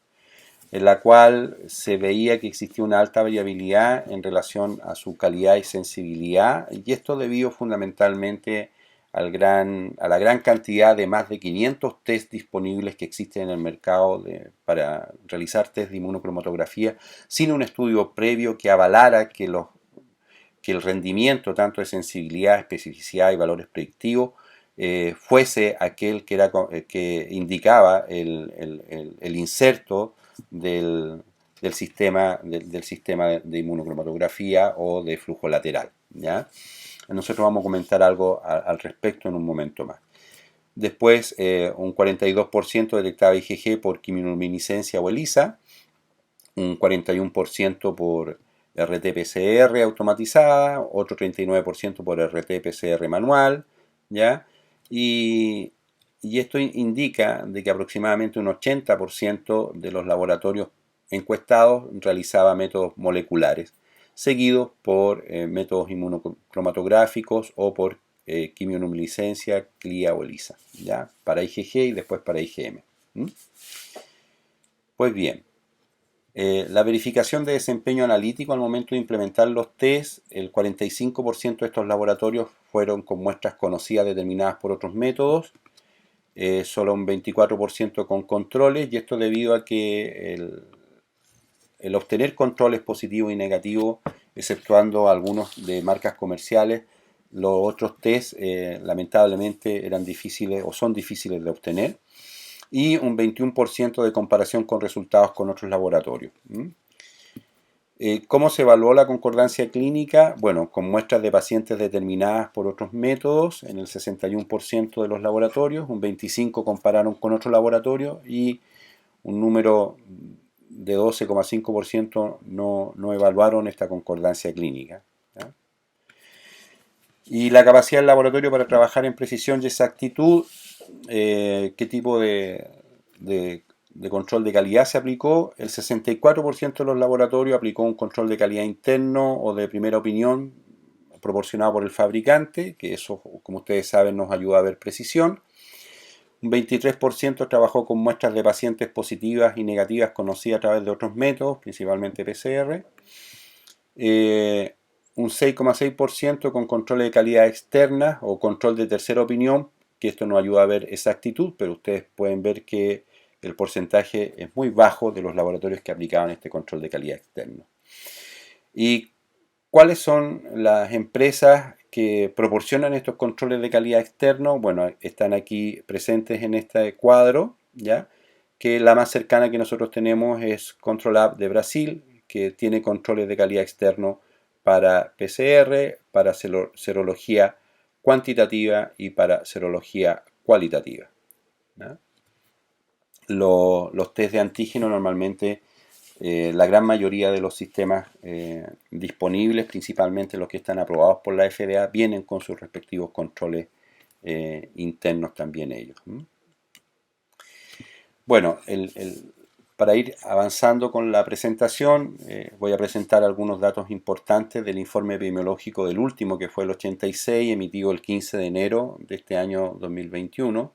en la cual se veía que existía una alta variabilidad en relación a su calidad y sensibilidad, y esto debido fundamentalmente a la gran cantidad de más de 500 test disponibles que existen en el mercado para realizar test de inmunocromatografía, sin un estudio previo que avalara que el rendimiento tanto de sensibilidad, especificidad y valores predictivos fuese aquel que indicaba el inserto del sistema de inmunocromatografía o de flujo lateral, ¿ya? Nosotros vamos a comentar algo al respecto en un momento más. Después, un 42% detectaba IgG por quimiluminiscencia o ELISA, un 41% por RT-PCR automatizada, otro 39% por RT-PCR manual, ¿ya? Y esto indica de que aproximadamente un 80% de los laboratorios encuestados realizaba métodos moleculares, seguidos por métodos inmunocromatográficos o por quimioluminiscencia, CLIA o ELISA, ¿ya? Para IgG y después para IgM. Pues bien, la verificación de desempeño analítico al momento de implementar los test, el 45% de estos laboratorios fueron con muestras conocidas determinadas por otros métodos, solo un 24% con controles, y esto debido a que el obtener controles positivos y negativos, exceptuando algunos de marcas comerciales, los otros test lamentablemente eran difíciles o son difíciles de obtener, y un 21% de comparación con resultados con otros laboratorios. ¿Cómo se evaluó la concordancia clínica? Bueno, con muestras de pacientes determinadas por otros métodos en el 61% de los laboratorios, un 25% compararon con otros laboratorios y un número de 12,5% no evaluaron esta concordancia clínica, ¿ya? Y la capacidad del laboratorio para trabajar en precisión y exactitud, ¿qué tipo de control de calidad se aplicó? El 64% de los laboratorios aplicó un control de calidad interno o de primera opinión proporcionado por el fabricante, que eso, como ustedes saben, nos ayuda a ver precisión. Un 23% trabajó con muestras de pacientes positivas y negativas conocidas a través de otros métodos, principalmente PCR. Un 6,6% con control de calidad externa o control de tercera opinión, que esto nos ayuda a ver exactitud, pero ustedes pueden ver que el porcentaje es muy bajo de los laboratorios que aplicaban este control de calidad externo. ¿Y cuáles son las empresas que proporcionan estos controles de calidad externos? Bueno, están aquí presentes en este cuadro, ¿ya? Que la más cercana que nosotros tenemos es Controlab de Brasil, que tiene controles de calidad externo para PCR, para serología cuantitativa y para serología cualitativa, ¿ya? Los test de antígeno normalmente, la gran mayoría de los sistemas disponibles, principalmente los que están aprobados por la FDA, vienen con sus respectivos controles internos también ellos. Bueno, para ir avanzando con la presentación, voy a presentar algunos datos importantes del informe epidemiológico del último, que fue el 86, emitido el 15 de enero de este año 2021,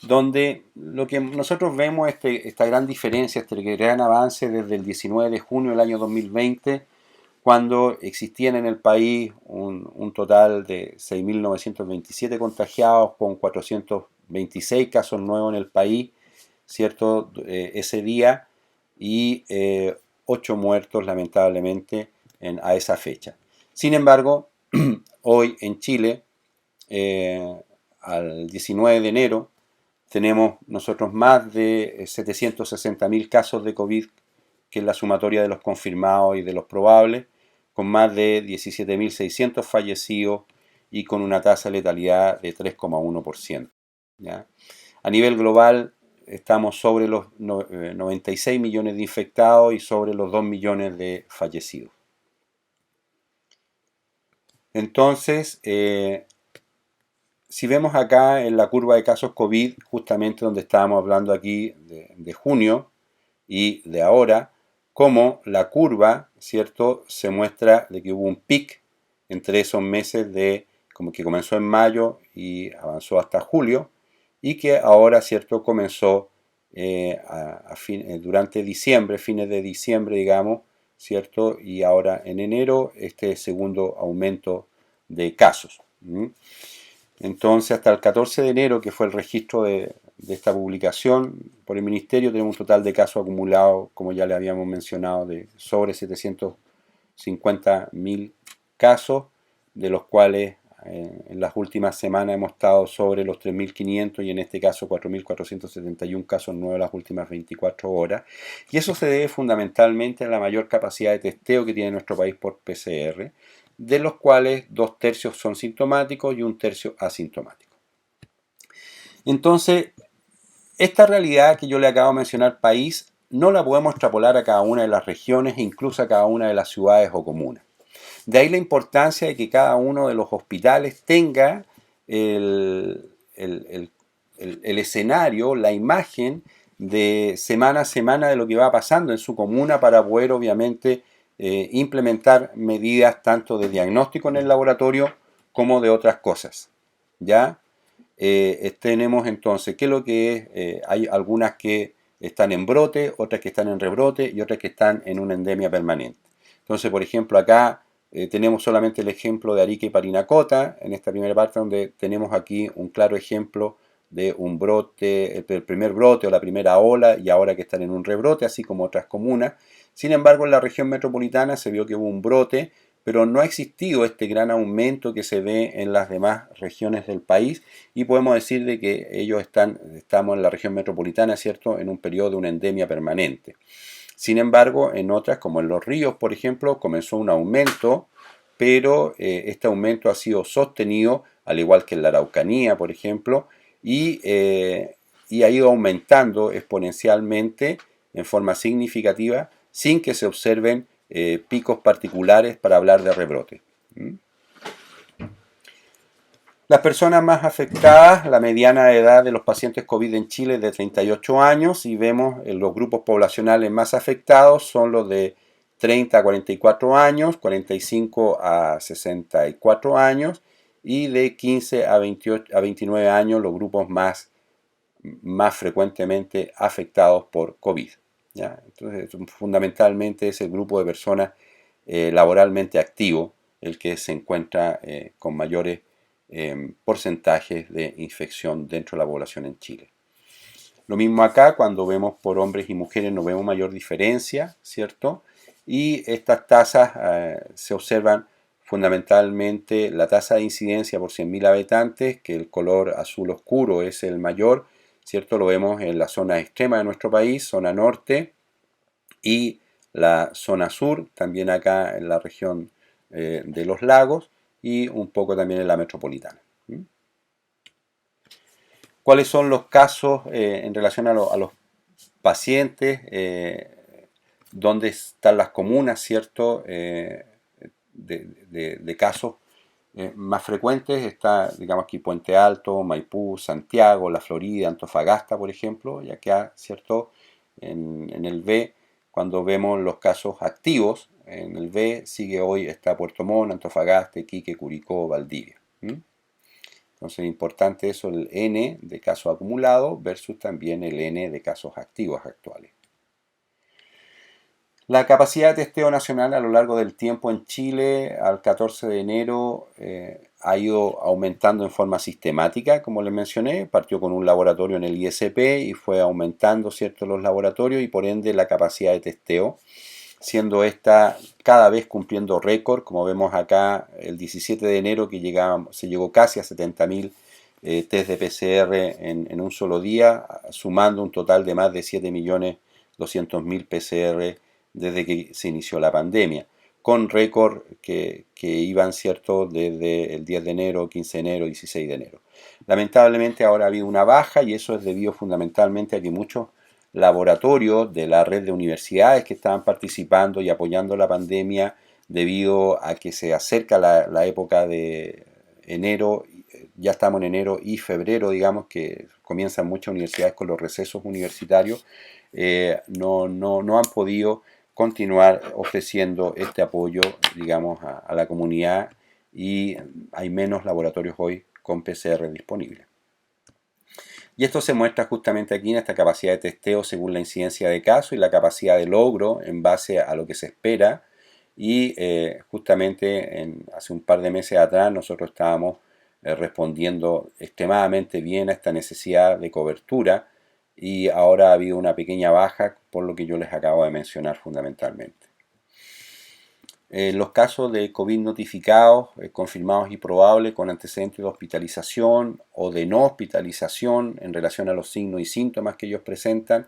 donde lo que nosotros vemos es esta gran diferencia, este gran avance desde el 19 de junio del año 2020, cuando existían en el país un total de 6.927 contagiados con 426 casos nuevos en el país, ¿cierto? Ese día, y 8 muertos lamentablemente a esa fecha. Sin embargo, hoy en Chile, al 19 de enero, tenemos nosotros más de 760.000 casos de COVID, que es la sumatoria de los confirmados y de los probables, con más de 17.600 fallecidos y con una tasa de letalidad de 3,1%. ¿Ya? A nivel global estamos sobre los 96 millones de infectados y sobre los 2 millones de fallecidos. Entonces, si vemos acá en la curva de casos COVID, justamente donde estábamos hablando aquí de junio y de ahora, cómo la curva, ¿cierto?, se muestra de que hubo un pic entre esos meses de, como que comenzó en mayo y avanzó hasta julio, y que ahora, ¿cierto?, comenzó durante diciembre, fines de diciembre, digamos, ¿cierto?, y ahora en enero, este segundo aumento de casos. Entonces, hasta el 14 de enero, que fue el registro de esta publicación por el Ministerio, tenemos un total de casos acumulados, como ya le habíamos mencionado, de sobre 750.000 casos, de los cuales en las últimas semanas hemos estado sobre los 3.500 y en este caso 4.471 casos nuevos en las últimas 24 horas. Y eso se debe fundamentalmente a la mayor capacidad de testeo que tiene nuestro país por PCR, de los cuales 2/3 son sintomáticos y 1/3 asintomáticos. Entonces, esta realidad que yo le acabo de mencionar, país, no la podemos extrapolar a cada una de las regiones e incluso a cada una de las ciudades o comunas. De ahí la importancia de que cada uno de los hospitales tenga el escenario, la imagen de semana a semana de lo que va pasando en su comuna para poder obviamente implementar medidas tanto de diagnóstico en el laboratorio como de otras cosas. ¿Ya? Tenemos entonces, ¿qué es lo que es? Hay algunas que están en brote, otras que están en rebrote y otras que están en una endemia permanente. Entonces, por ejemplo, acá tenemos solamente el ejemplo de Arica y Parinacota, en esta primera parte donde tenemos aquí un claro ejemplo de un brote, el primer brote o la primera ola y ahora que están en un rebrote, así como otras comunas. Sin embargo, en la región metropolitana se vio que hubo un brote, pero no ha existido este gran aumento que se ve en las demás regiones del país y podemos decir de que estamos en la región metropolitana, ¿cierto?, en un periodo de una endemia permanente. Sin embargo, en otras, como en Los Ríos, por ejemplo, comenzó un aumento, pero este aumento ha sido sostenido, al igual que en la Araucanía, por ejemplo, y ha ido aumentando exponencialmente en forma significativa, sin que se observen picos particulares para hablar de rebrote. Las personas más afectadas, la mediana edad de los pacientes COVID en Chile es de 38 años y vemos los grupos poblacionales más afectados son los de 30 a 44 años, 45 a 64 años y de 15 a 29 años los grupos más frecuentemente afectados por COVID. ¿Ya? Entonces, fundamentalmente es el grupo de personas laboralmente activo el que se encuentra con mayores porcentajes de infección dentro de la población en Chile. Lo mismo acá, cuando vemos por hombres y mujeres no vemos mayor diferencia, ¿cierto? Y estas tasas se observan fundamentalmente la tasa de incidencia por 100.000 habitantes, que el color azul oscuro es el mayor, ¿cierto? Lo vemos en la zona extrema de nuestro país, zona norte, y la zona sur, también acá en la región de los lagos, y un poco también en la metropolitana. ¿Cuáles son los casos en relación a los pacientes, dónde están las comunas, ¿cierto? De casos más frecuentes está, digamos aquí, Puente Alto, Maipú, Santiago, La Florida, Antofagasta, por ejemplo, y acá, ¿cierto? En el B, cuando vemos los casos activos, en el B sigue hoy está Puerto Montt, Antofagasta, Iquique, Curicó, Valdivia. Entonces, importante eso, el N de casos acumulados versus también el N de casos activos actuales. La capacidad de testeo nacional a lo largo del tiempo en Chile al 14 de enero ha ido aumentando en forma sistemática, como les mencioné. Partió con un laboratorio en el ISP y fue aumentando, ¿cierto?, los laboratorios y por ende la capacidad de testeo, siendo esta cada vez cumpliendo récord, como vemos acá el 17 de enero que se llegó casi a 70.000 test de PCR en un solo día, sumando un total de más de 7.200.000 PCR desde que se inició la pandemia, con récord que iban, ¿cierto?, desde el 10 de enero, 15 de enero, 16 de enero. Lamentablemente ahora ha habido una baja y eso es debido fundamentalmente a que muchos laboratorios de la red de universidades que estaban participando y apoyando la pandemia debido a que se acerca la época de enero, ya estamos en enero y febrero, digamos que comienzan muchas universidades con los recesos universitarios, no han podido continuar ofreciendo este apoyo, digamos, a la comunidad y hay menos laboratorios hoy con PCR disponibles. Y esto se muestra justamente aquí en esta capacidad de testeo según la incidencia de casos y la capacidad de logro en base a lo que se espera. Y justamente hace un par de meses atrás nosotros estábamos respondiendo extremadamente bien a esta necesidad de cobertura y ahora ha habido una pequeña baja por lo que yo les acabo de mencionar fundamentalmente. Los casos de COVID notificados, confirmados y probables con antecedentes de hospitalización o de no hospitalización en relación a los signos y síntomas que ellos presentan,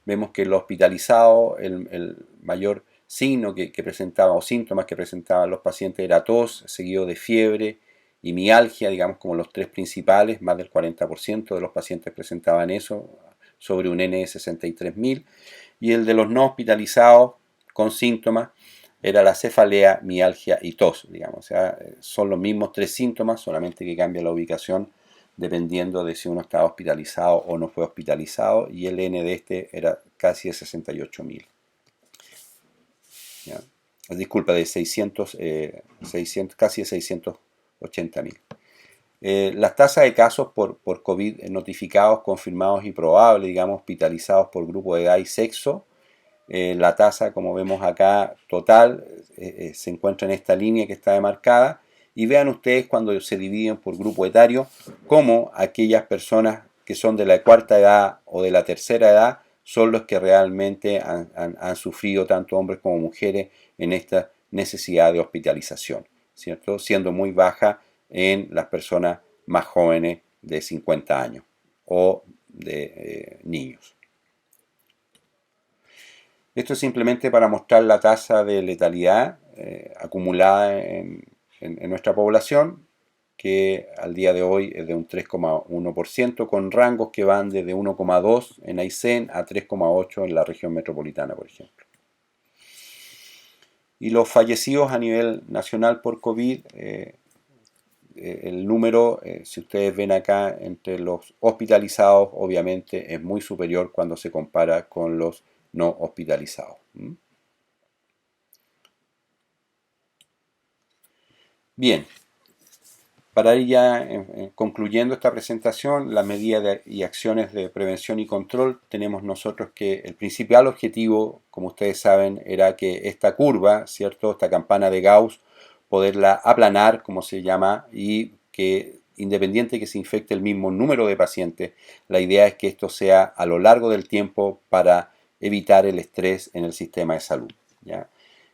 vemos que los hospitalizados, el mayor signo que presentaba o síntomas que presentaban los pacientes era tos, seguido de fiebre y mialgia, digamos como los tres principales, más del 40% de los pacientes presentaban eso sobre un N de 63.000, y el de los no hospitalizados con síntomas era la cefalea, mialgia y tos, digamos. O sea, son los mismos tres síntomas, solamente que cambia la ubicación dependiendo de si uno estaba hospitalizado o no fue hospitalizado, y el N de este era casi de 68.000. Disculpa, de 600, casi de 680.000. Las tasas de casos por COVID notificados, confirmados y probables, digamos, hospitalizados por grupo de edad y sexo, la tasa, como vemos acá, total, se encuentra en esta línea que está demarcada. Y vean ustedes cuando se dividen por grupo etario, cómo aquellas personas que son de la cuarta edad o de la tercera edad son los que realmente han sufrido, tanto hombres como mujeres, en esta necesidad de hospitalización, ¿cierto? Siendo muy baja en las personas más jóvenes de 50 años o de niños. Esto es simplemente para mostrar la tasa de letalidad acumulada en nuestra población, que al día de hoy es de un 3,1%, con rangos que van desde 1,2 en Aysén a 3,8 en la región metropolitana, por ejemplo. Y los fallecidos a nivel nacional por COVID, el número, si ustedes ven acá, entre los hospitalizados, obviamente es muy superior cuando se compara con los no hospitalizados. Bien, para ir ya concluyendo esta presentación, las medidas y acciones de prevención y control, tenemos nosotros que el principal objetivo, como ustedes saben, era que esta curva, ¿cierto?, esta campana de Gauss, poderla aplanar, como se llama, y que independiente que se infecte el mismo número de pacientes, la idea es que esto sea a lo largo del tiempo para evitar el estrés en el sistema de salud, ¿ya?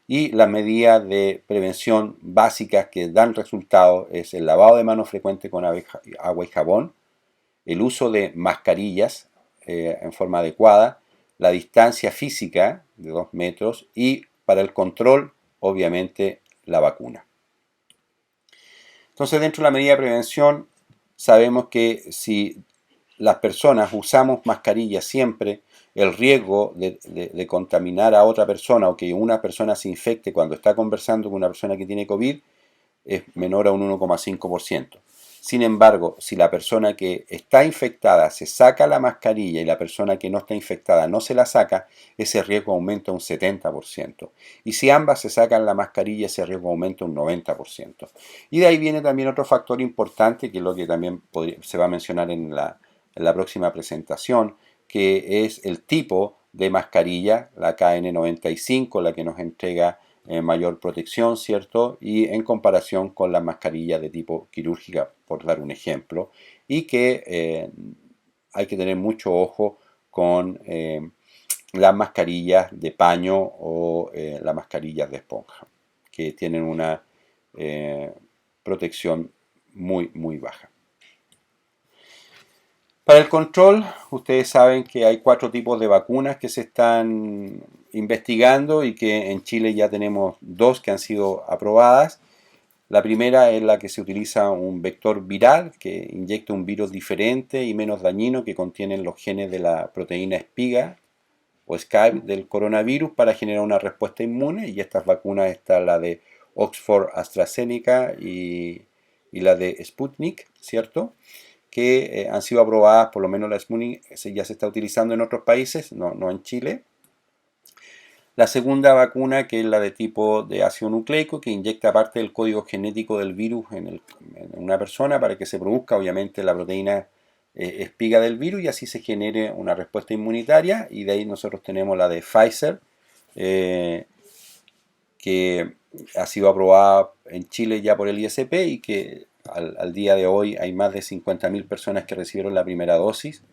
Y las medidas de prevención básicas que dan resultado es el lavado de manos frecuente con agua y jabón, el uso de mascarillas en forma adecuada, la distancia física de 2 metros y para el control, obviamente, la vacuna. Entonces, dentro de la medida de prevención, sabemos que si las personas usamos mascarillas siempre, el riesgo de contaminar a otra persona o que una persona se infecte cuando está conversando con una persona que tiene COVID es menor a un 1,5%. Sin embargo, si la persona que está infectada se saca la mascarilla y la persona que no está infectada no se la saca, ese riesgo aumenta un 70%. Y si ambas se sacan la mascarilla, ese riesgo aumenta un 90%. Y de ahí viene también otro factor importante, que es lo que también se va a mencionar en la próxima presentación, que es el tipo de mascarilla, la KN95, la que nos entrega mayor protección, ¿cierto? Y en comparación con las mascarillas de tipo quirúrgica, por dar un ejemplo, y que hay que tener mucho ojo con las mascarillas de paño o las mascarillas de esponja, que tienen una protección muy, muy baja. Para el control, ustedes saben que hay 4 tipos de vacunas que se están investigando y que en Chile ya tenemos 2 que han sido aprobadas. La primera es la que se utiliza un vector viral que inyecta un virus diferente y menos dañino que contiene los genes de la proteína espiga o SCAB del coronavirus para generar una respuesta inmune, y estas vacunas están la de Oxford AstraZeneca y la de Sputnik, ¿cierto? Que han sido aprobadas, por lo menos la Sputnik ya se está utilizando en otros países, no en Chile. La segunda vacuna, que es la de tipo de ácido nucleico, que inyecta parte del código genético del virus en una persona para que se produzca obviamente la proteína espiga del virus y así se genere una respuesta inmunitaria. Y de ahí nosotros tenemos la de Pfizer, que ha sido aprobada en Chile ya por el ISP y que al día de hoy hay más de 50.000 personas que recibieron la primera dosis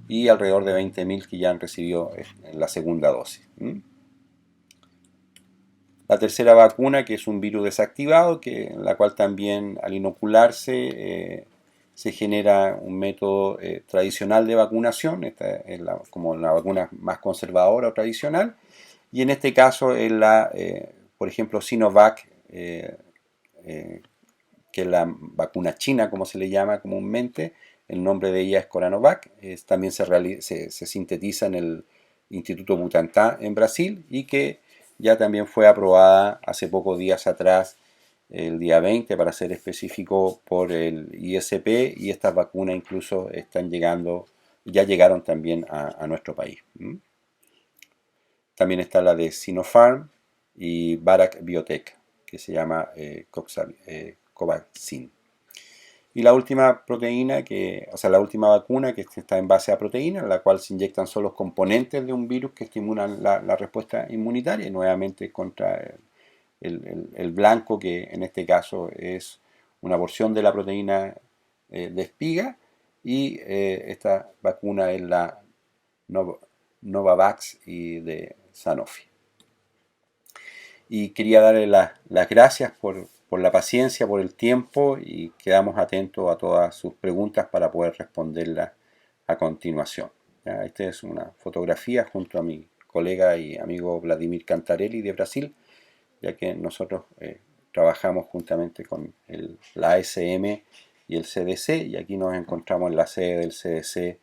y alrededor de 20.000 que ya han recibido la segunda dosis. La tercera vacuna, que es un virus desactivado, la cual también al inocularse se genera un método tradicional de vacunación. Esta es como la vacuna más conservadora o tradicional. Y en este caso es por ejemplo, Sinovac, que es la vacuna china, como se le llama comúnmente. El nombre de ella es Coronavac. También se sintetiza en el Instituto Butantan en Brasil y que ya también fue aprobada hace pocos días atrás, el día 20 para ser específico, por el ISP, y estas vacunas incluso están llegando, ya llegaron también a nuestro país. También está la de Sinopharm y Bharat Biotech, que se llama Covaxin. Y la última proteína, la última vacuna que está en base a proteína, en la cual se inyectan solo los componentes de un virus que estimulan la respuesta inmunitaria, y nuevamente contra el blanco, que en este caso es una porción de la proteína de espiga, y esta vacuna es la Novavax y de Sanofi. Y quería darle las gracias por la paciencia, por el tiempo, y quedamos atentos a todas sus preguntas para poder responderlas a continuación. Esta es una fotografía junto a mi colega y amigo Vladimir Cantarelli de Brasil, ya que nosotros trabajamos juntamente con la ASM y el CDC, y aquí nos encontramos en la sede del CDC